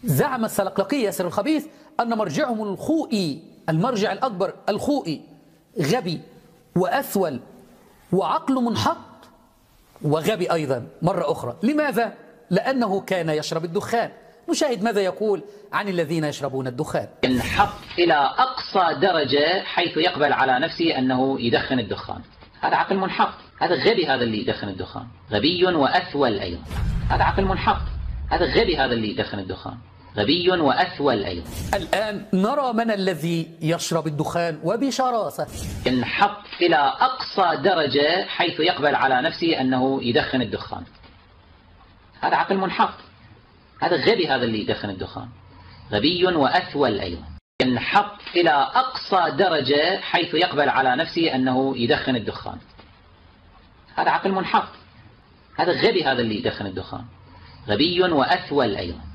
زعم السلقلقي ياسر الخبيث أن مرجعهم الخوئي، المرجع الأكبر الخوئي، غبي وأثول وعقل منحط وغبي أيضا مرة أخرى. لماذا؟ لأنه كان يشرب الدخان. نشاهد ماذا يقول عن الذين يشربون الدخان. ينحط إلى أقصى درجة حيث يقبل على نفسه أنه يدخن الدخان. هذا عقل منحط، هذا غبي، هذا اللي يدخن الدخان، غبي وأثول أيضا. هذا عقل منحط، هذا غبي، هذا اللي يدخن الدخان، غبي وأثول أيضا. الآن نرى من الذي يشرب الدخان وبشراسة. ينحط إلى أقصى درجة حيث يقبل على نفسه أنه يدخن الدخان. هذا عقل منحط، هذا غبي، هذا اللي يدخن الدخان، غبي وأثول أيضا. ينحط إلى أقصى درجة حيث يقبل على نفسه أنه يدخن الدخان. هذا عقل منحط، هذا غبي، هذا اللي يدخن الدخان، غبي وأثول أيضا.